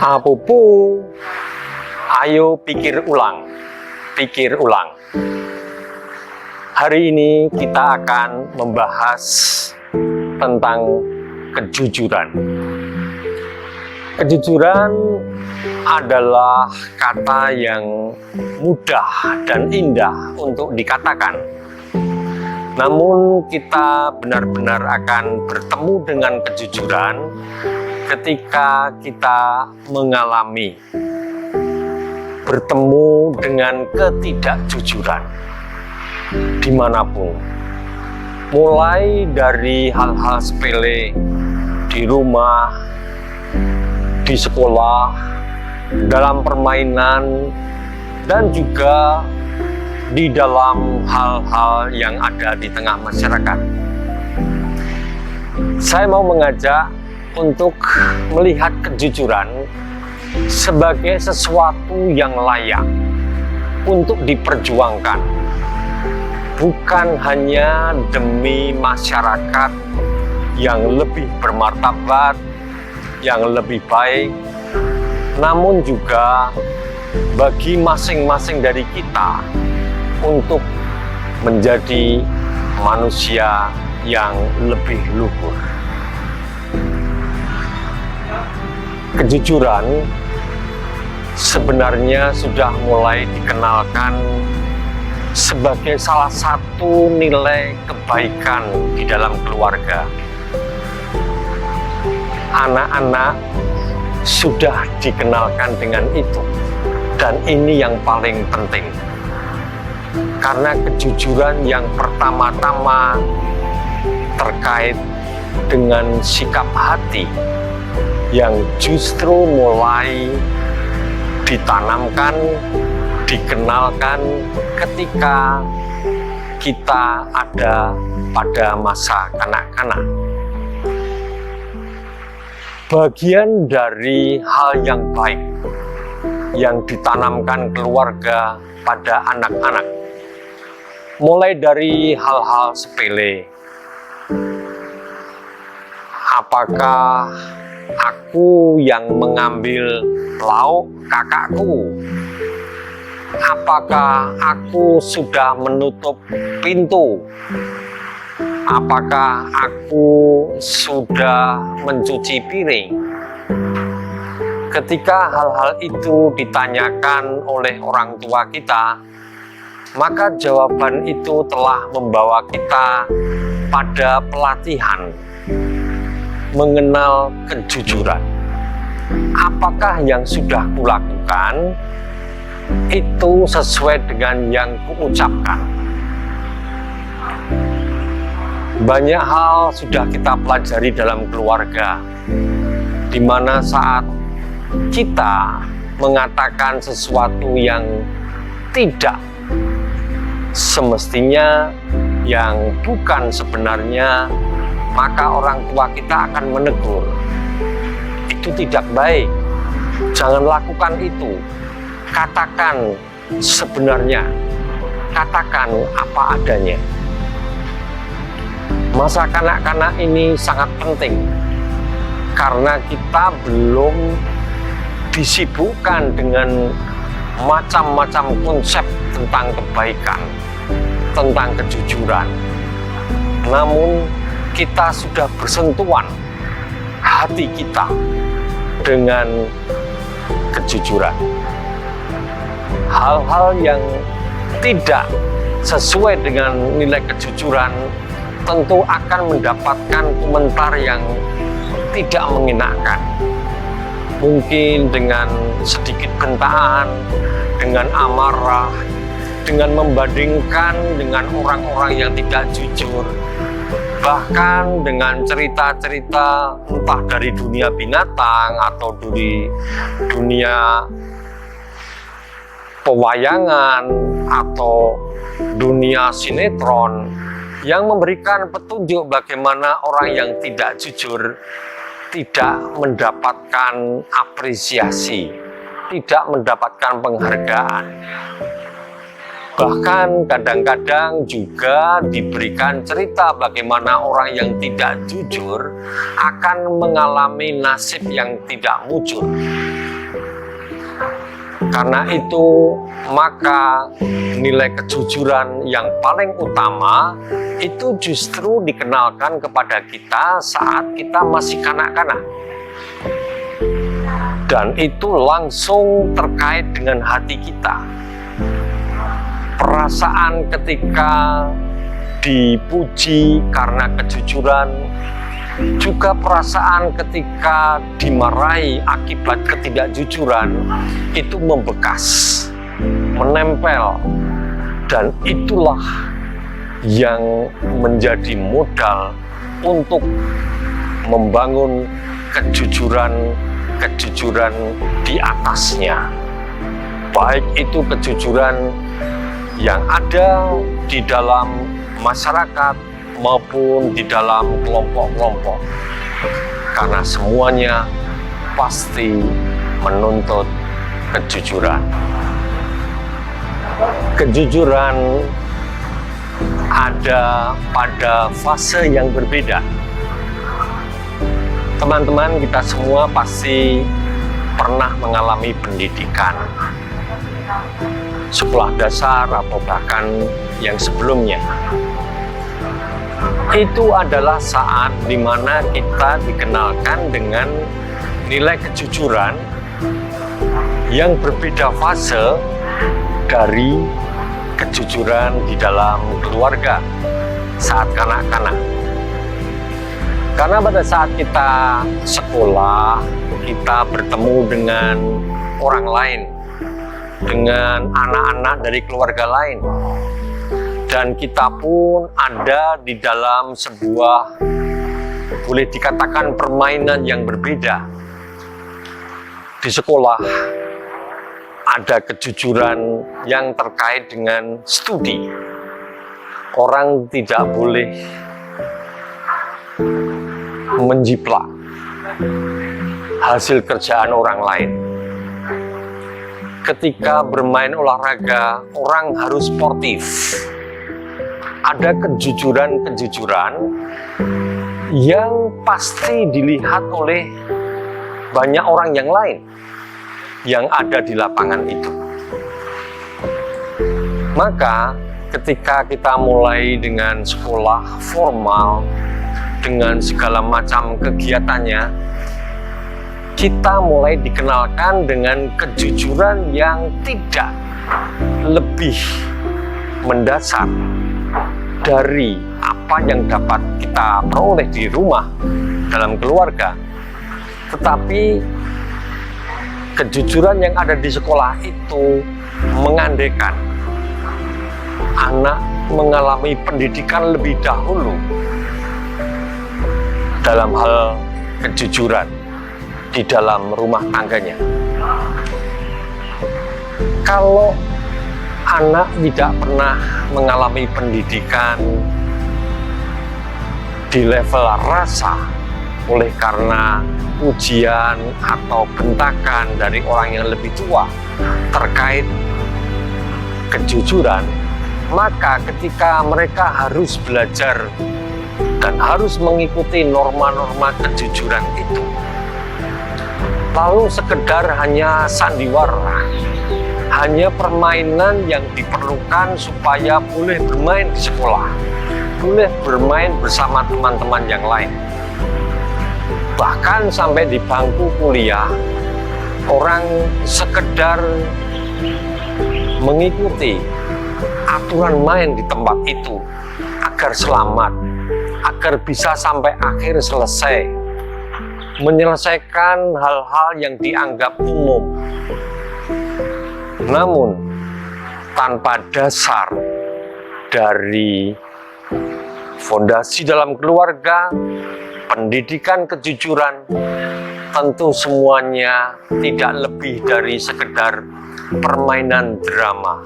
Apupu, ayo pikir ulang, pikir ulang. Hari ini kita akan membahas tentang kejujuran. Kejujuran adalah kata yang mudah dan indah untuk dikatakan. Namun kita benar-benar akan bertemu dengan kejujuran ketika kita mengalami bertemu dengan ketidakjujuran dimanapun, mulai dari hal-hal sepele di rumah, di sekolah, dalam permainan, dan juga di dalam hal-hal yang ada di tengah masyarakat. Saya mau mengajak untuk melihat kejujuran sebagai sesuatu yang layak untuk diperjuangkan, bukan hanya demi masyarakat yang lebih bermartabat, yang lebih baik, namun juga bagi masing-masing dari kita untuk menjadi manusia yang lebih luhur. Kejujuran sebenarnya sudah mulai dikenalkan sebagai salah satu nilai kebaikan di dalam keluarga. Anak-anak sudah dikenalkan dengan itu, dan ini yang paling penting. Karena kejujuran yang pertama-tama terkait dengan sikap hati yang justru mulai ditanamkan, dikenalkan ketika kita ada pada masa kanak-kanak. Bagian dari hal yang baik yang ditanamkan keluarga pada anak-anak, mulai dari hal-hal sepele. Apakah aku yang mengambil lauk kakakku? Apakah aku sudah menutup pintu? Apakah aku sudah mencuci piring? Ketika hal-hal itu ditanyakan oleh orang tua kita, maka jawaban itu telah membawa kita pada pelatihan mengenal kejujuran. Apakah yang sudah kulakukan itu sesuai dengan yang kuucapkan? Banyak hal sudah kita pelajari dalam keluarga, di mana saat kita mengatakan sesuatu yang tidak semestinya, yang bukan sebenarnya, maka orang tua kita akan menegur. Itu tidak baik, jangan lakukan itu. Katakan sebenarnya, katakan apa adanya. Masa kanak-kanak ini sangat penting, karena kita belum disibukkan dengan macam-macam konsep tentang kebaikan, tentang kejujuran. Namun kita sudah bersentuhan hati kita dengan kejujuran. Hal-hal yang tidak sesuai dengan nilai kejujuran tentu akan mendapatkan komentar yang tidak mengenakan. Mungkin dengan sedikit bentaan, dengan amarah, dengan membandingkan dengan orang-orang yang tidak jujur, bahkan dengan cerita-cerita entah dari dunia binatang atau dari dunia pewayangan atau dunia sinetron yang memberikan petunjuk bagaimana orang yang tidak jujur tidak mendapatkan apresiasi, tidak mendapatkan penghargaan. Bahkan kadang-kadang juga diberikan cerita bagaimana orang yang tidak jujur akan mengalami nasib yang tidak mujur. Karena itu, maka nilai kejujuran yang paling utama itu justru dikenalkan kepada kita saat kita masih kanak-kanak. Dan itu langsung terkait dengan hati kita. Perasaan ketika dipuji karena kejujuran, juga perasaan ketika dimarahi akibat ketidakjujuran itu membekas, menempel, dan itulah yang menjadi modal untuk membangun kejujuran di atasnya. Baik itu kejujuran yang ada di dalam masyarakat maupun di dalam kelompok-kelompok, karena semuanya pasti menuntut kejujuran. Kejujuran ada pada fase yang berbeda. Teman-teman, kita semua pasti pernah mengalami pendidikan sekolah dasar atau bahkan yang sebelumnya. Itu adalah saat dimana kita dikenalkan dengan nilai kejujuran yang berbeda fase dari kejujuran di dalam keluarga saat kanak-kanak. Karena pada saat kita sekolah, kita bertemu dengan orang lain, dengan anak-anak dari keluarga lain. Dan kita pun ada di dalam sebuah, boleh dikatakan, permainan yang berbeda. Di sekolah ada kejujuran yang terkait dengan studi. Orang tidak boleh menjiplak hasil kerjaan orang lain. Ketika bermain olahraga, orang harus sportif. Ada kejujuran-kejujuran yang pasti dilihat oleh banyak orang yang lain yang ada di lapangan itu. Maka ketika kita mulai dengan sekolah formal, dengan segala macam kegiatannya, kita mulai dikenalkan dengan kejujuran yang tidak lebih mendasar dari apa yang dapat kita peroleh di rumah, dalam keluarga. Tetapi kejujuran yang ada di sekolah itu mengandaikan anak mengalami pendidikan lebih dahulu dalam hal kejujuran di dalam rumah tangganya. Kalau anak tidak pernah mengalami pendidikan di level rasa, oleh karena ujian atau bentakan dari orang yang lebih tua terkait kejujuran, maka ketika mereka harus belajar dan harus mengikuti norma-norma kejujuran itu, lalu sekedar hanya sandiwara, hanya permainan yang diperlukan supaya boleh bermain di sekolah, boleh bermain bersama teman-teman yang lain. Bahkan sampai di bangku kuliah, orang sekedar mengikuti aturan main di tempat itu agar selamat, agar bisa sampai akhir selesai, menyelesaikan hal-hal yang dianggap umum. Namun tanpa dasar dari fondasi dalam keluarga, pendidikan kejujuran, tentu semuanya tidak lebih dari sekedar permainan drama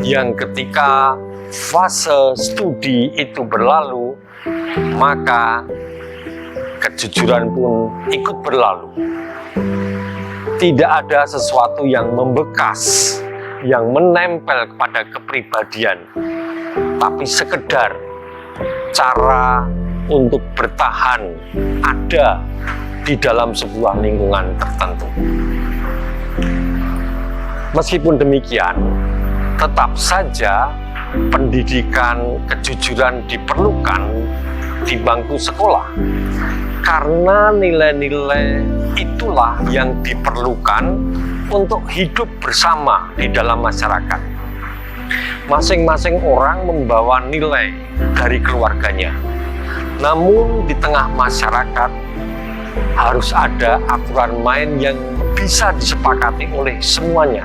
yang ketika fase studi itu berlalu, maka kejujuran pun ikut berlalu. Tidak ada sesuatu yang membekas, yang menempel kepada kepribadian, tapi sekedar cara untuk bertahan ada di dalam sebuah lingkungan tertentu. Meskipun demikian, tetap saja pendidikan kejujuran diperlukan di bangku sekolah, karena nilai-nilai itulah yang diperlukan untuk hidup bersama di dalam masyarakat. Masing-masing orang membawa nilai dari keluarganya, namun di tengah masyarakat harus ada aturan main yang bisa disepakati oleh semuanya,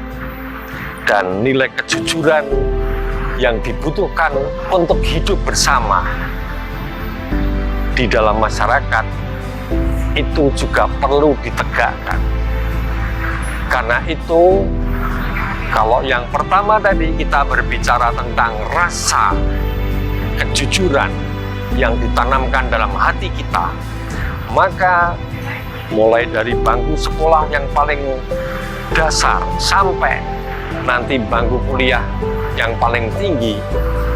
dan nilai kejujuran yang dibutuhkan untuk hidup bersama di dalam masyarakat itu juga perlu ditegakkan. Karena itu, kalau yang pertama tadi kita berbicara tentang rasa kejujuran yang ditanamkan dalam hati kita, maka mulai dari bangku sekolah yang paling dasar sampai nanti bangku kuliah yang paling tinggi,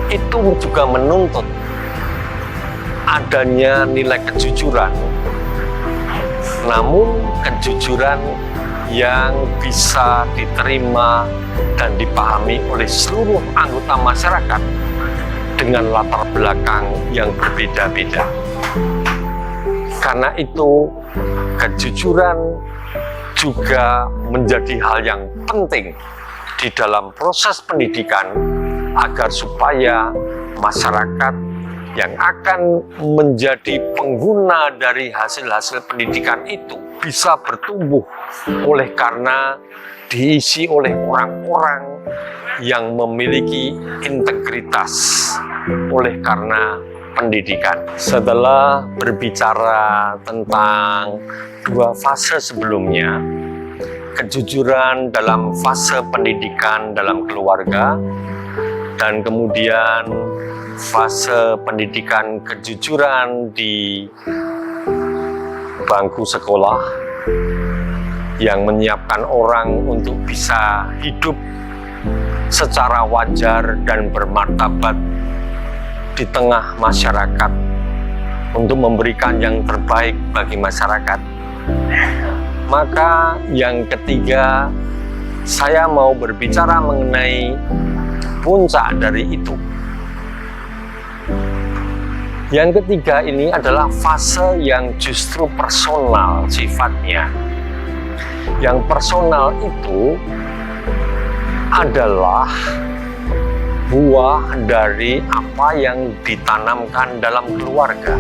itu juga menuntut adanya nilai kejujuran, namun kejujuran yang bisa diterima dan dipahami oleh seluruh anggota masyarakat dengan latar belakang yang berbeda-beda. Karena itu, kejujuran juga menjadi hal yang penting di dalam proses pendidikan, agar supaya masyarakat yang akan menjadi pengguna dari hasil-hasil pendidikan itu bisa bertumbuh oleh karena diisi oleh orang-orang yang memiliki integritas oleh karena pendidikan. Setelah berbicara tentang dua fase sebelumnya, kejujuran dalam fase pendidikan dalam keluarga, dan kemudian fase pendidikan kejujuran di bangku sekolah yang menyiapkan orang untuk bisa hidup secara wajar dan bermartabat di tengah masyarakat untuk memberikan yang terbaik bagi masyarakat. Maka yang ketiga, saya mau berbicara mengenai puncak dari itu. Yang ketiga ini adalah fase yang justru personal sifatnya. Yang personal itu adalah buah dari apa yang ditanamkan dalam keluarga.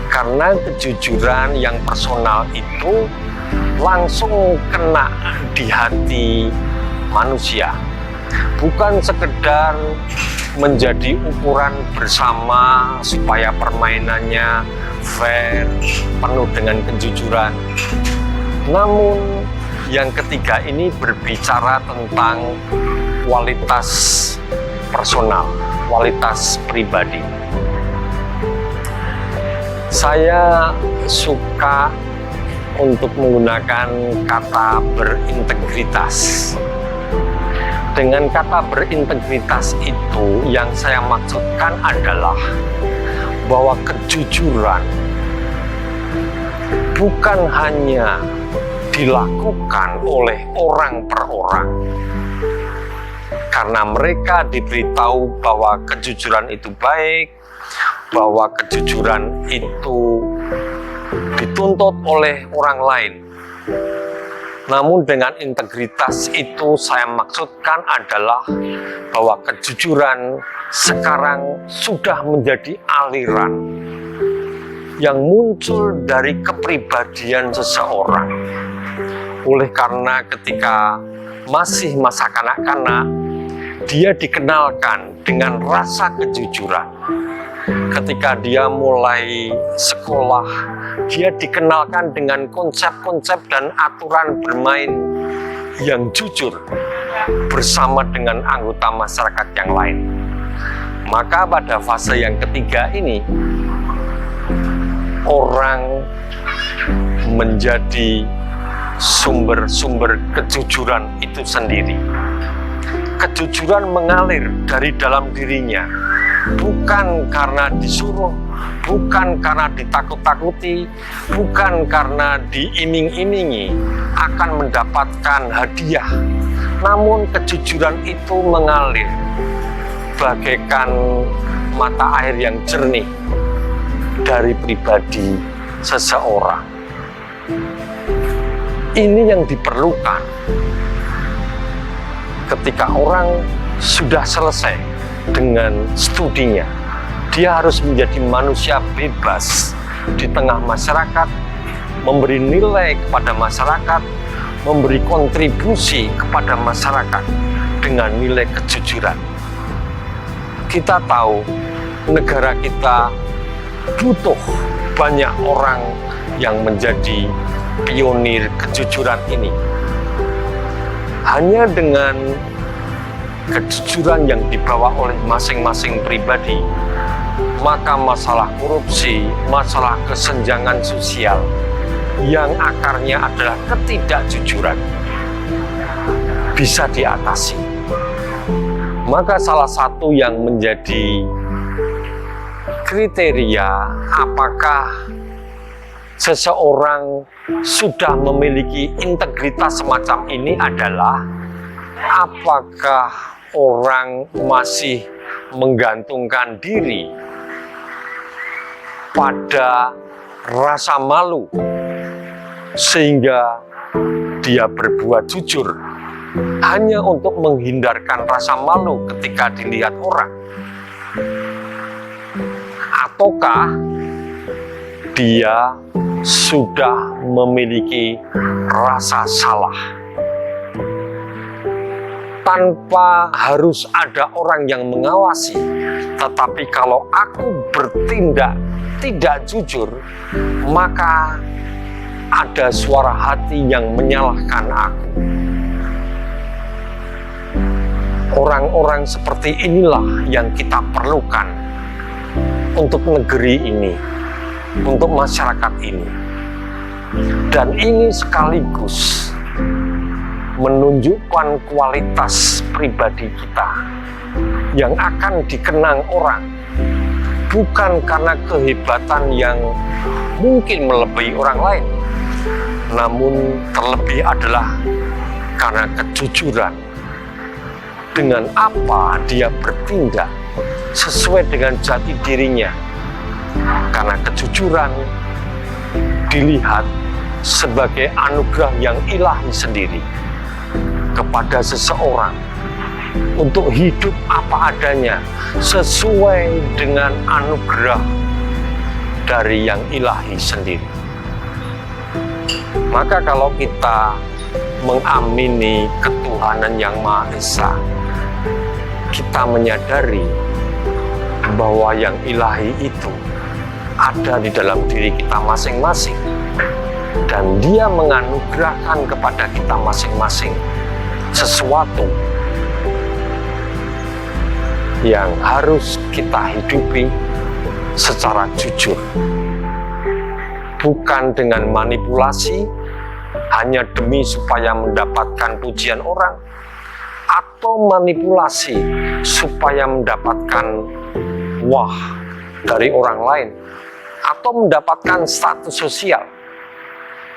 Karena kejujuran yang personal itu langsung kena di hati manusia, bukan sekedar menjadi ukuran bersama supaya permainannya fair, penuh dengan kejujuran. Namun yang ketiga ini berbicara tentang kualitas personal, kualitas pribadi. Saya suka untuk menggunakan kata berintegritas. Dengan kata berintegritas itu yang saya maksudkan adalah bahwa kejujuran bukan hanya dilakukan oleh orang per orang, karena mereka diberitahu bahwa kejujuran itu baik, bahwa kejujuran itu dituntut oleh orang lain. Namun dengan integritas itu saya maksudkan adalah bahwa kejujuran sekarang sudah menjadi aliran yang muncul dari kepribadian seseorang. Oleh karena ketika masih masa kanak-kanak, dia dikenalkan dengan rasa kejujuran. Ketika dia mulai sekolah, dia dikenalkan dengan konsep-konsep dan aturan bermain yang jujur bersama dengan anggota masyarakat yang lain. Maka pada fase yang ketiga ini, orang menjadi sumber-sumber kejujuran itu sendiri. Kejujuran mengalir dari dalam dirinya, bukan karena disuruh, bukan karena ditakut-takuti, bukan karena diiming-imingi akan mendapatkan hadiah namun kejujuran itu mengalir bagaikan mata air yang jernih dari pribadi seseorang. Ini yang diperlukan ketika orang sudah selesai dengan studinya. Dia harus menjadi manusia bebas di tengah masyarakat, memberi nilai kepada masyarakat, memberi kontribusi kepada masyarakat dengan nilai kejujuran. Kita tahu negara kita butuh banyak orang yang menjadi pionir kejujuran ini. Hanya dengan kejujuran yang dibawa oleh masing-masing pribadi, maka masalah korupsi, masalah kesenjangan sosial yang akarnya adalah ketidakjujuran bisa diatasi. Maka salah satu yang menjadi kriteria apakah seseorang sudah memiliki integritas semacam ini adalah apakah orang masih menggantungkan diri pada rasa malu sehingga dia berbuat jujur hanya untuk menghindarkan rasa malu ketika dilihat orang, ataukah dia sudah memiliki rasa salah tanpa harus ada orang yang mengawasi. Tetapi kalau aku bertindak tidak jujur, maka ada suara hati yang menyalahkan aku. Orang-orang seperti inilah yang kita perlukan untuk negeri ini, untuk masyarakat ini. Dan ini sekaligus menunjukkan kualitas pribadi kita yang akan dikenang orang, bukan karena kehebatan yang mungkin melebihi orang lain, namun terlebih adalah karena kejujuran. Dengan apa dia bertindak sesuai dengan jati dirinya, karena kejujuran dilihat sebagai anugerah yang ilahi sendiri kepada seseorang untuk hidup apa adanya sesuai dengan anugerah dari yang ilahi sendiri. Maka kalau kita mengamini ketuhanan yang Maha Esa, kita menyadari bahwa yang ilahi itu ada di dalam diri kita masing-masing, dan dia menganugerahkan kepada kita masing-masing sesuatu yang harus kita hidupi secara jujur, bukan dengan manipulasi hanya demi supaya mendapatkan pujian orang, atau manipulasi supaya mendapatkan wah dari orang lain, atau mendapatkan status sosial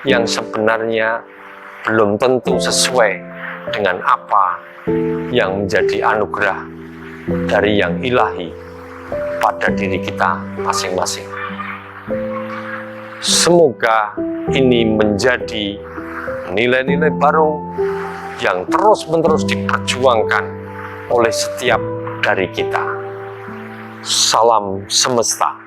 yang sebenarnya belum tentu sesuai dengan apa yang menjadi anugerah dari yang ilahi pada diri kita masing-masing. Semoga ini menjadi nilai-nilai baru yang terus-menerus diperjuangkan oleh setiap dari kita. Salam semesta.